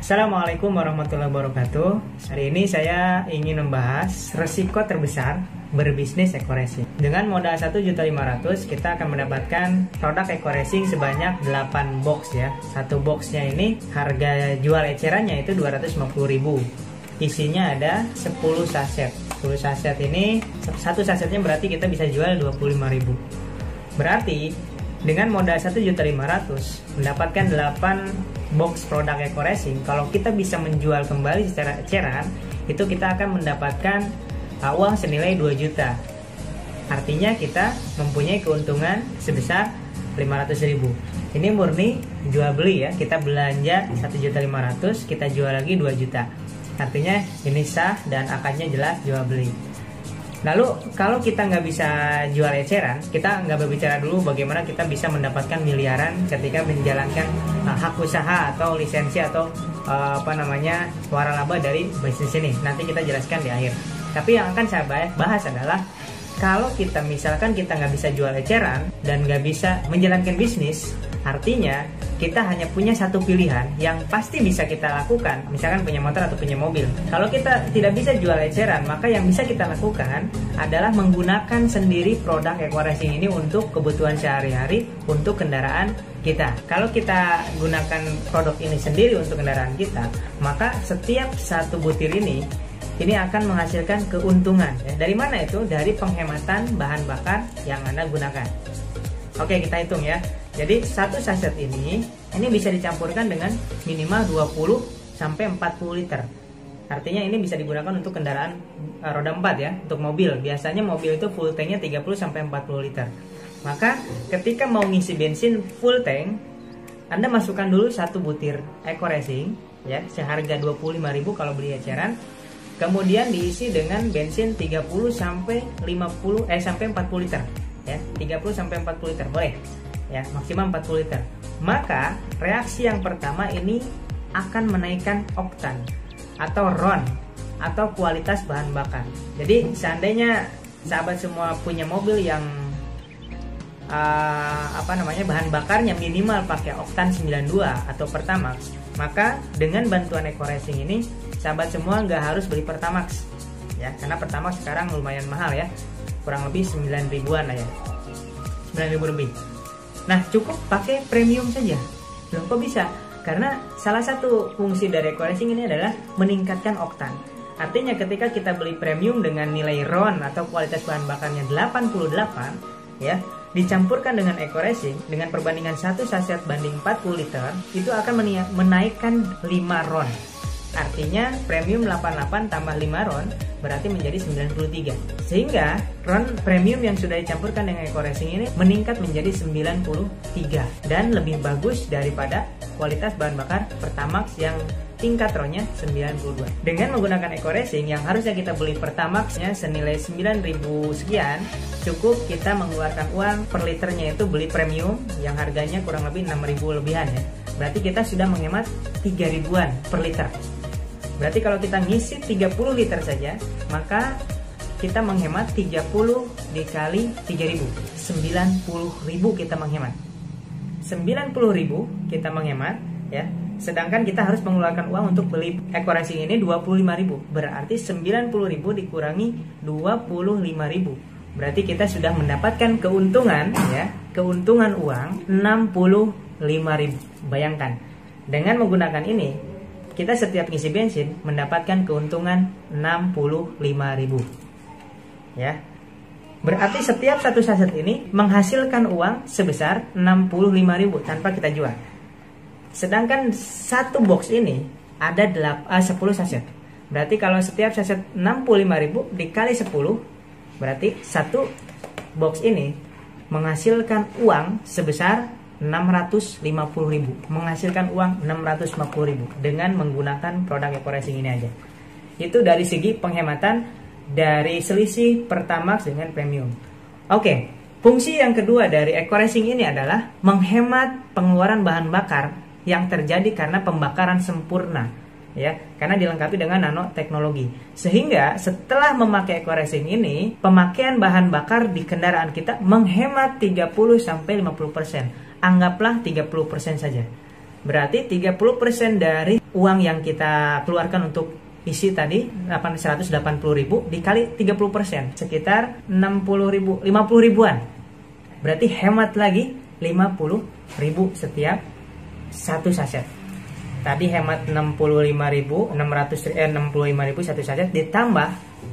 Assalamualaikum warahmatullahi wabarakatuh. Hari ini saya ingin membahas resiko terbesar berbisnis eco-racing. Dengan modal 1.500.000 kita akan mendapatkan produk eco-racing sebanyak 8 box ya. Satu boxnya ini harga jual ecerannya itu 250.000. Isinya ada 10 saset. 10 saset ini, satu sasetnya berarti kita bisa jual 25.000. Berarti dengan modal 1.500.000 mendapatkan 8 box produk eco-racing, kalau kita bisa menjual kembali secara eceran, itu kita akan mendapatkan uang senilai 2 juta. Artinya kita mempunyai keuntungan sebesar 500.000. Ini murni jual beli ya. Kita belanja 1.500.000, kita jual lagi 2 juta. Artinya ini sah dan akadnya jelas jual beli. Lalu kalau kita nggak bisa jual eceran, kita nggak berbicara dulu bagaimana kita bisa mendapatkan miliaran ketika menjalankan hak usaha atau lisensi atau waralaba dari bisnis ini. Nanti kita jelaskan di akhir. Tapi yang akan saya bahas adalah kalau kita misalkan kita nggak bisa jual eceran dan nggak bisa menjalankan bisnis, artinya kita hanya punya satu pilihan yang pasti bisa kita lakukan, misalkan punya motor atau punya mobil. Kalau kita tidak bisa jual eceran, maka yang bisa kita lakukan adalah menggunakan sendiri produk eco-racing ini untuk kebutuhan sehari-hari, untuk kendaraan kita. Kalau kita gunakan produk ini sendiri untuk kendaraan kita, maka setiap satu butir ini akan menghasilkan keuntungan. Dari mana itu? Dari penghematan bahan bakar yang Anda gunakan. Oke, kita hitung ya. Jadi satu saset ini bisa dicampurkan dengan minimal 20 sampai 40 liter. Artinya ini bisa digunakan untuk kendaraan roda 4 ya, untuk mobil. Biasanya mobil itu full tanknya 30 sampai 40 liter. Maka ketika mau ngisi bensin full tank, Anda masukkan dulu satu butir eco-racing ya, seharga 25.000 kalau beli eceran. Kemudian diisi dengan bensin 30 sampai 40 liter ya, 30 sampai 40 liter boleh. Ya, maksimal 40 liter. Maka reaksi yang pertama ini akan menaikkan oktan atau RON atau kualitas bahan bakar. Jadi seandainya sahabat semua punya mobil yang bahan bakarnya minimal pakai oktan 92 atau Pertamax, maka dengan bantuan eco-racing ini sahabat semua nggak harus beli Pertamax ya, karena Pertamax sekarang lumayan mahal ya, kurang lebih 9 ribuan lah ya, 9.000 lebih. Nah, cukup pakai premium saja. Loh, kok bisa? Karena salah satu fungsi dari eco-racing ini adalah meningkatkan oktan. Artinya ketika kita beli premium dengan nilai RON atau kualitas bahan bakarnya 88 ya, dicampurkan dengan eco-racing dengan perbandingan 1 saset banding 40 liter, itu akan menaikkan 5 RON. Artinya premium 88 tambah 5 RON berarti menjadi 93. Sehingga RON premium yang sudah dicampurkan dengan eco-racing ini meningkat menjadi 93 dan lebih bagus daripada kualitas bahan bakar Pertamax yang tingkat RON-nya 92. Dengan menggunakan eco-racing yang harusnya kita beli Pertamax-nya senilai 9.000 sekian, cukup kita mengeluarkan uang per liternya itu beli premium yang harganya kurang lebih 6.000 lebihan ya. Berarti kita sudah menghemat 3 ribuan per liter. Berarti kalau kita ngisi 30 liter saja, maka kita menghemat 30 dikali 3.000, 90.000 kita menghemat. 90.000 kita menghemat ya. Sedangkan kita harus mengeluarkan uang untuk beli eco-racing ini 25.000. Berarti 90.000 dikurangi 25.000. Berarti kita sudah mendapatkan keuntungan ya, keuntungan uang 65.000. Bayangkan, dengan menggunakan ini kita setiap ngisi bensin mendapatkan keuntungan 65.000 ya. Berarti setiap satu saset ini menghasilkan uang sebesar 65.000 tanpa kita jual. Sedangkan satu box ini ada 10 saset. Berarti kalau setiap saset 65.000 dikali 10, berarti satu box ini menghasilkan uang sebesar 650.000, menghasilkan uang 650.000 dengan menggunakan produk eco-racing ini aja. Itu dari segi penghematan dari selisih Pertamax dengan premium. Oke, fungsi yang kedua dari eco-racing ini adalah menghemat pengeluaran bahan bakar yang terjadi karena pembakaran sempurna ya, karena dilengkapi dengan nanoteknologi. Sehingga setelah memakai eco-racing ini, pemakaian bahan bakar di kendaraan kita menghemat 30 sampai 50%. Anggaplah 30% saja. Berarti 30% dari uang yang kita keluarkan untuk isi tadi 180.000 dikali 30%, sekitar 50 ribuan. Berarti hemat lagi 50.000 setiap satu saset. Tadi hemat 65.000 satu saset, ditambah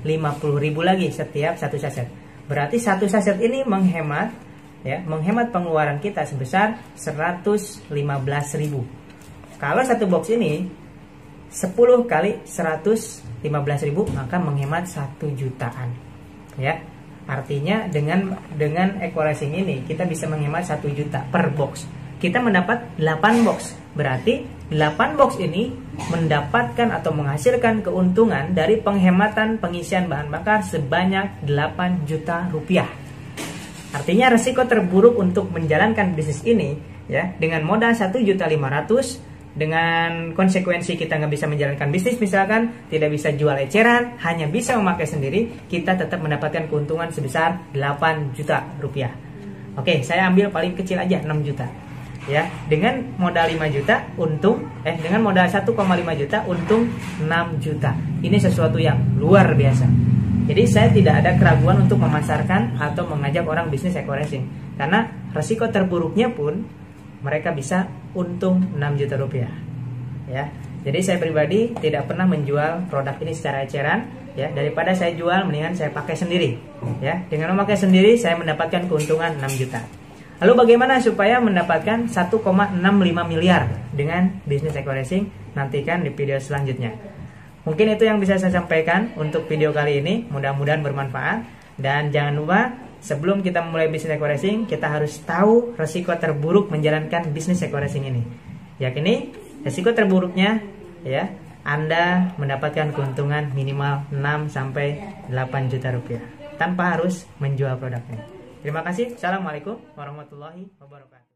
50.000 lagi setiap satu saset. Berarti satu saset ini menghemat pengeluaran kita sebesar 115.000. Kalau satu box ini 10 kali 115.000 maka menghemat 1 jutaan. Ya. Artinya dengan equalizing ini kita bisa menghemat 1 juta per box. Kita mendapat 8 box. Berarti 8 box ini mendapatkan atau menghasilkan keuntungan dari penghematan pengisian bahan bakar sebanyak 8 juta rupiah. Artinya resiko terburuk untuk menjalankan bisnis ini ya, dengan modal 1.500.000, dengan konsekuensi kita nggak bisa menjalankan bisnis, misalkan tidak bisa jual eceran, hanya bisa memakai sendiri, kita tetap mendapatkan keuntungan sebesar 8 juta rupiah. Oke, saya ambil paling kecil aja 6 juta. Ya, dengan modal 5 juta dengan modal 1,5 juta untung 6 juta. Ini sesuatu yang luar biasa. Jadi saya tidak ada keraguan untuk memasarkan atau mengajak orang bisnis eco-racing, karena resiko terburuknya pun mereka bisa untung 6 juta rupiah. Ya, jadi saya pribadi tidak pernah menjual produk ini secara eceran. Ya, daripada saya jual, mendingan saya pakai sendiri. Ya, dengan memakai sendiri saya mendapatkan keuntungan 6 juta. Lalu bagaimana supaya mendapatkan 1,65 miliar dengan bisnis eco-racing? Nantikan di video selanjutnya. Mungkin itu yang bisa saya sampaikan untuk video kali ini. Mudah-mudahan bermanfaat. Dan jangan lupa, sebelum kita mulai bisnis eco-racing, kita harus tahu resiko terburuk menjalankan bisnis eco-racing ini. Yakini resiko terburuknya ya, Anda mendapatkan keuntungan minimal 6-8 juta rupiah tanpa harus menjual produknya. Terima kasih. Assalamualaikum warahmatullahi wabarakatuh.